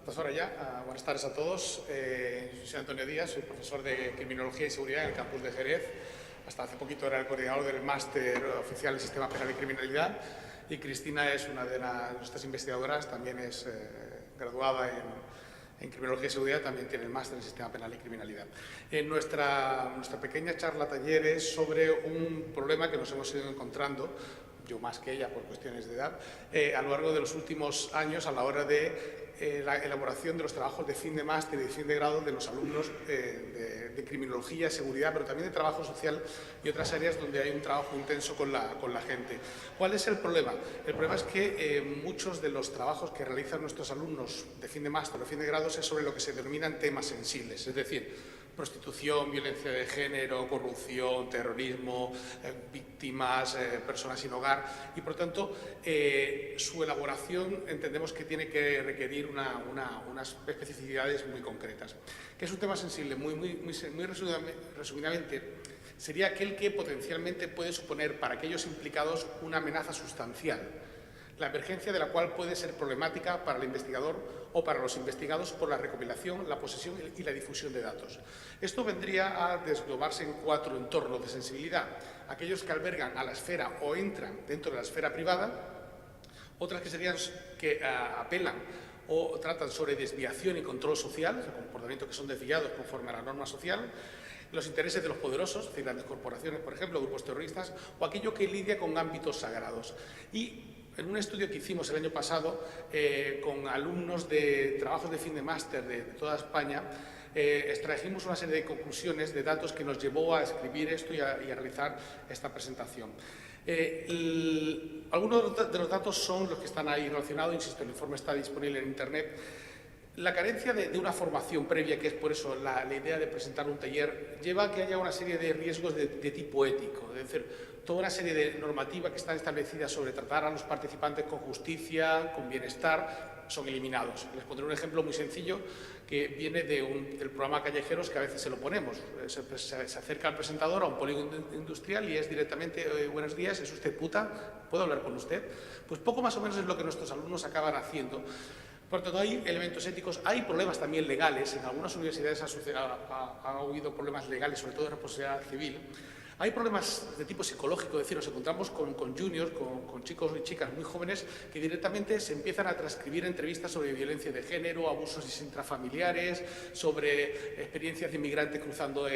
Profesora ya, buenas tardes a todos. Soy Antonio Díaz, soy profesor de Criminología y Seguridad en el campus de Jerez. Hasta hace poquito era el coordinador del máster oficial del Sistema Penal y Criminalidad. Y Cristina es una de nuestras investigadoras, también es graduada en Criminología y Seguridad, también tiene el máster en Sistema Penal y Criminalidad. Nuestra pequeña charla taller es sobre un problema que nos hemos ido encontrando, yo más que ella por cuestiones de edad, a lo largo de los últimos años a la hora de la elaboración de los trabajos de fin de máster y de fin de grado de los alumnos de criminología, seguridad, pero también de trabajo social y otras áreas donde hay un trabajo intenso con la gente. ¿Cuál es el problema? El problema es que muchos de los trabajos que realizan nuestros alumnos de fin de máster o fin de grado es sobre lo que se denominan temas sensibles, es decir, prostitución, violencia de género, corrupción, terrorismo, víctimas, personas sin hogar y, por tanto, su elaboración entendemos que tiene que requerir unas especificidades muy concretas. ¿Qué es un tema sensible? Muy resumidamente, sería aquel que potencialmente puede suponer para aquellos implicados una amenaza sustancial, la emergencia de la cual puede ser problemática para el investigador o para los investigados por la recopilación, la posesión y la difusión de datos. Esto vendría a desglobarse en 4 entornos de sensibilidad: aquellos que albergan a la esfera o entran dentro de la esfera privada, otras que serían que apelan o tratan sobre desviación y control social, el comportamiento que son desviados conforme a la norma social, los intereses de los poderosos, es decir, grandes corporaciones, por ejemplo, grupos terroristas, o aquello que lidia con ámbitos sagrados. Y en un estudio que hicimos el año pasado con alumnos de trabajos de fin de máster de toda España, extrajimos una serie de conclusiones, de datos que nos llevó a escribir esto y a realizar esta presentación. Algunos de los datos son los que están ahí relacionados, insisto, el informe está disponible en Internet. La carencia de una formación previa, que es por eso la idea de presentar un taller, lleva a que haya una serie de riesgos de tipo ético, es decir, toda una serie de normativas que están establecidas sobre tratar a los participantes con justicia, con bienestar, son eliminados. Les pondré un ejemplo muy sencillo que viene del programa Callejeros, que a veces se lo ponemos. Se acerca al presentador a un polígono industrial y es directamente: buenos días, ¿es usted puta? ¿Puedo hablar con usted? Pues poco más o menos es lo que nuestros alumnos acaban haciendo. Por tanto, hay elementos éticos, hay problemas también legales. En algunas universidades ha habido problemas legales, sobre todo de responsabilidad civil. Hay problemas de tipo psicológico, es decir, nos encontramos con juniors, con chicos y chicas muy jóvenes que directamente se empiezan a transcribir entrevistas sobre violencia de género, abusos intrafamiliares, sobre experiencias de inmigrante cruzando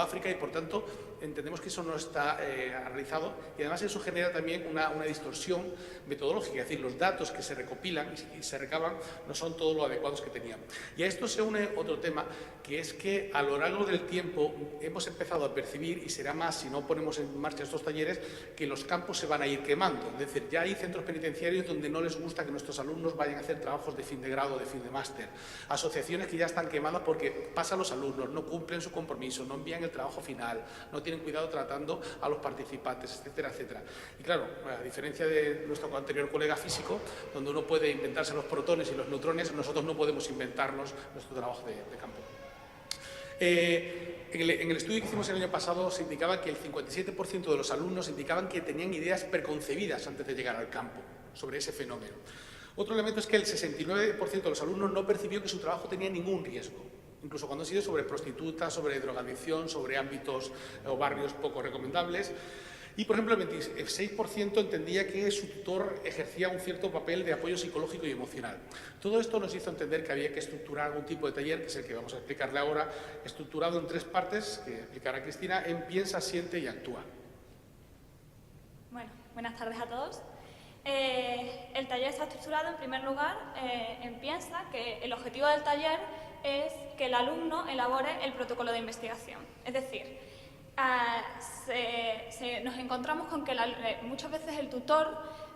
África y, por tanto, entendemos que eso no está realizado y además eso genera también una distorsión metodológica, es decir, los datos que se recopilan y se recaban no son todos lo adecuados que teníamos. Y a esto se une otro tema, que es que a lo largo del tiempo hemos empezado a percibir, y será más si no ponemos en marcha estos talleres, que los campos se van a ir quemando. Es decir, ya hay centros penitenciarios donde no les gusta que nuestros alumnos vayan a hacer trabajos de fin de grado, de fin de máster. Asociaciones que ya están quemadas porque pasan los alumnos, no cumplen su compromiso, no envían el trabajo final, no tienen cuidado tratando a los participantes, etcétera, etcétera. Y claro, a diferencia de nuestro anterior colega físico, donde uno puede inventarse los protones y los neutrones, nosotros no podemos inventarnos nuestro trabajo de campo. En el estudio que hicimos el año pasado se indicaba que el 57% de los alumnos indicaban que tenían ideas preconcebidas antes de llegar al campo sobre ese fenómeno. Otro elemento es que el 69% de los alumnos no percibió que su trabajo tenía ningún riesgo, incluso cuando ha sido sobre prostitutas, sobre drogadicción, sobre ámbitos o barrios poco recomendables. Y, por ejemplo, el 26% entendía que su tutor ejercía un cierto papel de apoyo psicológico y emocional. Todo esto nos hizo entender que había que estructurar algún tipo de taller, que es el que vamos a explicarle ahora, estructurado en 3 partes, que explicará Cristina, en piensa, siente y actúa. Bueno, buenas tardes a todos. El taller está estructurado, en primer lugar, en piensa, que el objetivo del taller es que el alumno elabore el protocolo de investigación. Es decir, nos encontramos con que muchas veces el tutor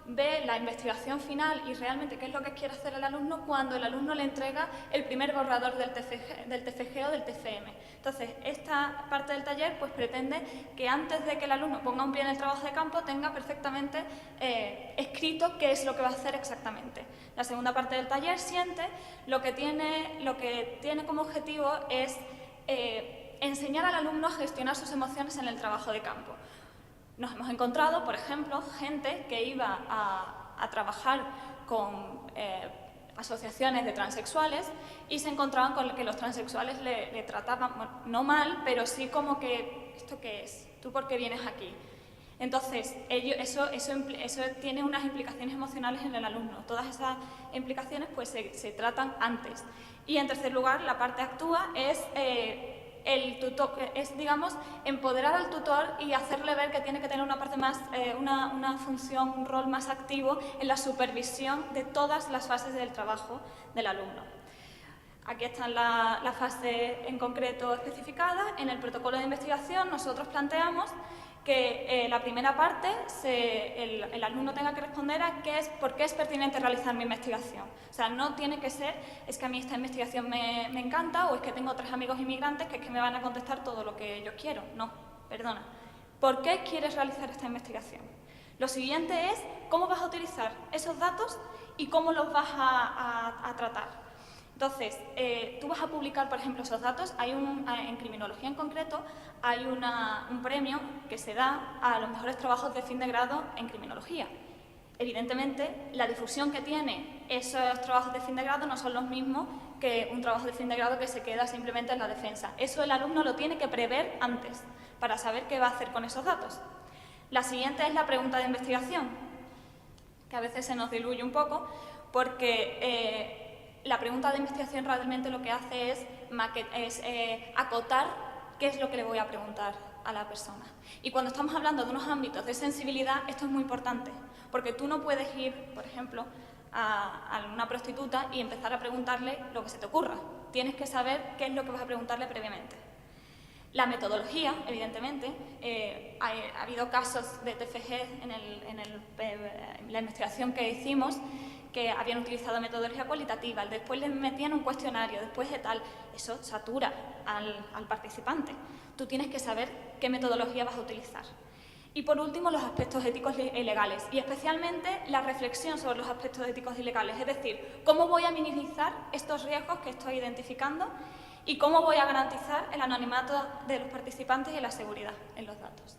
ve la investigación final y realmente qué es lo que quiere hacer el alumno cuando el alumno le entrega el primer borrador del TFG o del TFM. Entonces, esta parte del taller pues pretende que antes de que el alumno ponga un pie en el trabajo de campo tenga perfectamente escrito qué es lo que va a hacer exactamente. La segunda parte del taller, siente, lo que tiene como objetivo es enseñar al alumno a gestionar sus emociones en el trabajo de campo. Nos hemos encontrado, por ejemplo, gente que iba a trabajar con asociaciones de transexuales y se encontraban con que los transexuales le trataban, bueno, no mal, pero sí como que, ¿esto qué es? ¿Tú por qué vienes aquí? Entonces, eso tiene unas implicaciones emocionales en el alumno. Todas esas implicaciones pues, se tratan antes. Y en tercer lugar, la parte actúa es el tutor, es, digamos, empoderar al tutor y hacerle ver que tiene que tener una parte más, una función, un rol más activo en la supervisión de todas las fases del trabajo del alumno. Aquí está la fase en concreto especificada. En el protocolo de investigación nosotros planteamos que la primera parte el alumno tenga que responder a por qué es pertinente realizar mi investigación. O sea, no tiene que ser, es que a mí esta investigación me encanta o es que tengo 3 amigos inmigrantes que es que me van a contestar todo lo que yo quiero. No, perdona. ¿Por qué quieres realizar esta investigación? Lo siguiente es cómo vas a utilizar esos datos y cómo los vas a tratar. Entonces, tú vas a publicar, por ejemplo, esos datos. En criminología en concreto hay un premio que se da a los mejores trabajos de fin de grado en criminología. Evidentemente, la difusión que tiene esos trabajos de fin de grado no son los mismos que un trabajo de fin de grado que se queda simplemente en la defensa. Eso el alumno lo tiene que prever antes para saber qué va a hacer con esos datos. La siguiente es la pregunta de investigación, que a veces se nos diluye un poco porque la pregunta de investigación realmente lo que hace es acotar qué es lo que le voy a preguntar a la persona. Y cuando estamos hablando de unos ámbitos de sensibilidad, esto es muy importante, porque tú no puedes ir, por ejemplo, a una prostituta y empezar a preguntarle lo que se te ocurra. Tienes que saber qué es lo que vas a preguntarle previamente. La metodología, evidentemente, ha habido casos de TFG en la investigación que hicimos que habían utilizado metodología cualitativa, después les metían un cuestionario, después de tal. Eso satura al participante. Tú tienes que saber qué metodología vas a utilizar. Y por último, los aspectos éticos y legales, y especialmente la reflexión sobre los aspectos éticos y legales, es decir, cómo voy a minimizar estos riesgos que estoy identificando y cómo voy a garantizar el anonimato de los participantes y la seguridad en los datos.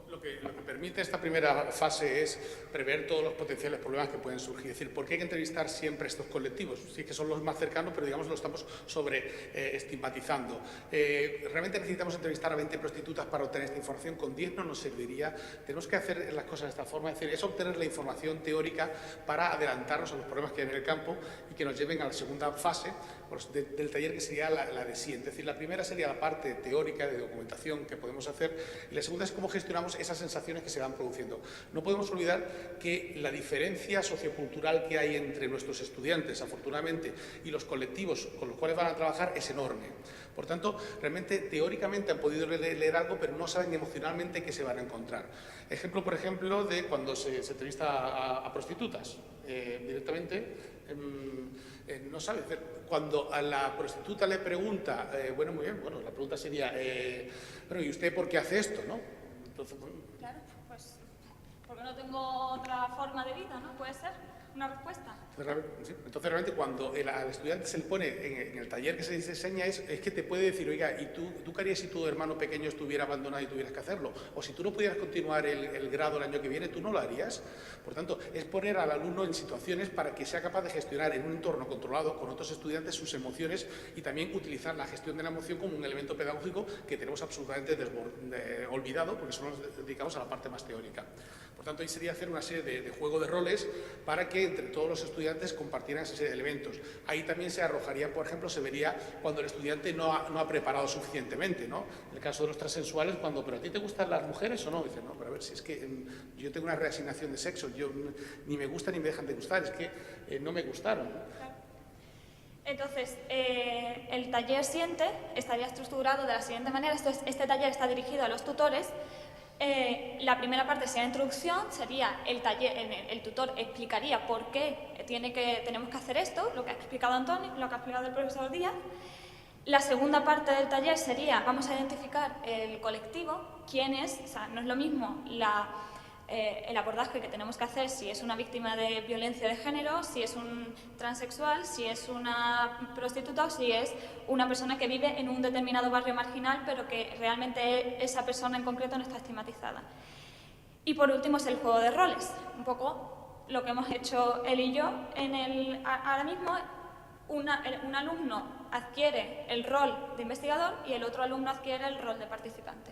Lo que permite esta primera fase es prever todos los potenciales problemas que pueden surgir. Es decir, ¿por qué hay que entrevistar siempre a estos colectivos? Sí que son los más cercanos, pero digamos lo estamos sobreestigmatizando. ¿Realmente necesitamos entrevistar a 20 prostitutas para obtener esta información? Con 10 no nos serviría. Tenemos que hacer las cosas de esta forma. Es decir, es obtener la información teórica para adelantarnos a los problemas que hay en el campo y que nos lleven a la segunda fase del taller, que sería la de siguiente. Es decir, la primera sería la parte teórica de documentación que podemos hacer y la segunda es cómo gestionamos esas sensaciones que se van produciendo. No podemos olvidar que la diferencia sociocultural que hay entre nuestros estudiantes, afortunadamente, y los colectivos con los cuales van a trabajar es enorme. Por tanto, realmente, teóricamente han podido leer algo, pero no saben emocionalmente qué se van a encontrar. Ejemplo, por ejemplo, de cuando se entrevista a prostitutas. Directamente no sabe. Cuando a la prostituta le pregunta, bueno, muy bien, bueno, la pregunta sería, bueno, ¿y usted por qué hace esto, no? Entonces, bueno, claro, pues porque no tengo otra forma de vida, ¿no? Puede ser una respuesta. Entonces, realmente, cuando al estudiante se le pone en el taller que se diseña, es que te puede decir, oiga, ¿y tú qué harías si tu hermano pequeño estuviera abandonado y tuvieras que hacerlo? O si tú no pudieras continuar el grado el año que viene, ¿tú no lo harías? Por tanto, es poner al alumno en situaciones para que sea capaz de gestionar en un entorno controlado con otros estudiantes sus emociones y también utilizar la gestión de la emoción como un elemento pedagógico que tenemos absolutamente olvidado, porque solo nos dedicamos a la parte más teórica. Por tanto, ahí sería hacer una serie de juego de roles para que entre todos los estudiantes compartieran esa serie de elementos. Ahí también se arrojaría, por ejemplo, se vería cuando el estudiante no ha preparado suficientemente, ¿no? En el caso de los transexuales, ¿pero a ti te gustan las mujeres o no? Dicen, no, pero a ver, si es que yo tengo una reasignación de sexo, yo ni me gustan ni me dejan de gustar, es que no me gustaron, ¿no? Entonces, el taller siguiente estaría estructurado de la siguiente manera. Este taller está dirigido a los tutores. La primera parte sería la introducción, sería el taller, el tutor explicaría por qué tenemos que hacer esto, lo que ha explicado Antonio, lo que ha explicado el profesor Díaz. La segunda parte del taller sería, vamos a identificar el colectivo, quién es, o sea, no es lo mismo el abordaje que tenemos que hacer si es una víctima de violencia de género, si es un transexual, si es una prostituta o si es una persona que vive en un determinado barrio marginal pero que realmente esa persona en concreto no está estigmatizada. Y por último es el juego de roles, un poco lo que hemos hecho él y yo. Ahora mismo un alumno adquiere el rol de investigador y el otro alumno adquiere el rol de participante.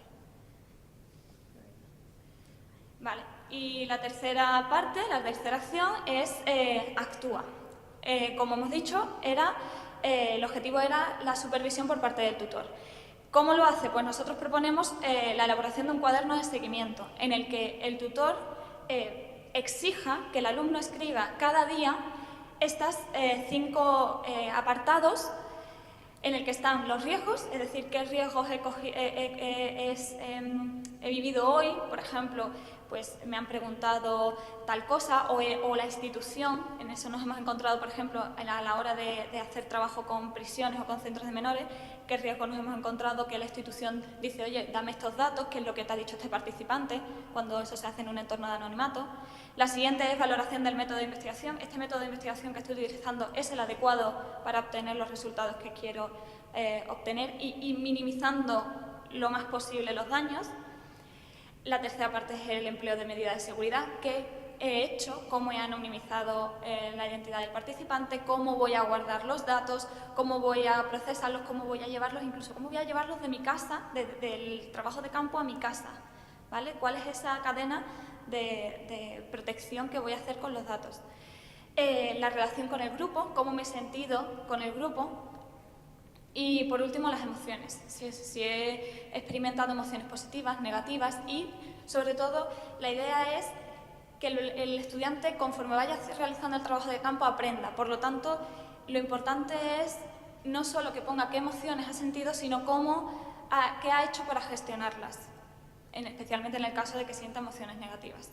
Vale. Y la tercera parte, la tercera acción es actúa. Como hemos dicho, el objetivo era la supervisión por parte del tutor. ¿Cómo lo hace? Pues nosotros proponemos la elaboración de un cuaderno de seguimiento en el que el tutor exija que el alumno escriba cada día estos 5 apartados en el que están los riesgos, es decir, qué riesgos he vivido hoy, por ejemplo, pues me han preguntado tal cosa, o la institución, en eso nos hemos encontrado, por ejemplo, a la hora de hacer trabajo con prisiones o con centros de menores, qué riesgos nos hemos encontrado que la institución dice, oye, dame estos datos, qué es lo que te ha dicho este participante, cuando eso se hace en un entorno de anonimato. La siguiente es valoración del método de investigación. Este método de investigación que estoy utilizando es el adecuado para obtener los resultados que quiero obtener y minimizando lo más posible los daños. La tercera parte es el empleo de medidas de seguridad que he hecho, cómo he anonimizado la identidad del participante, cómo voy a guardar los datos, cómo voy a procesarlos, cómo voy a llevarlos, incluso cómo voy a llevarlos de mi casa, del trabajo de campo a mi casa, ¿vale? ¿Cuál es esa cadena de protección que voy a hacer con los datos? La relación con el grupo, cómo me he sentido con el grupo. Y por último, las emociones, si he experimentado emociones positivas, negativas y, sobre todo, la idea es que el estudiante, conforme vaya realizando el trabajo de campo, aprenda. Por lo tanto, lo importante es no solo que ponga qué emociones ha sentido, sino qué ha hecho para gestionarlas, especialmente en el caso de que sienta emociones negativas.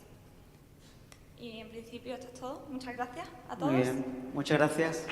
Y en principio esto es todo. Muchas gracias a todos. Muy bien, muchas gracias.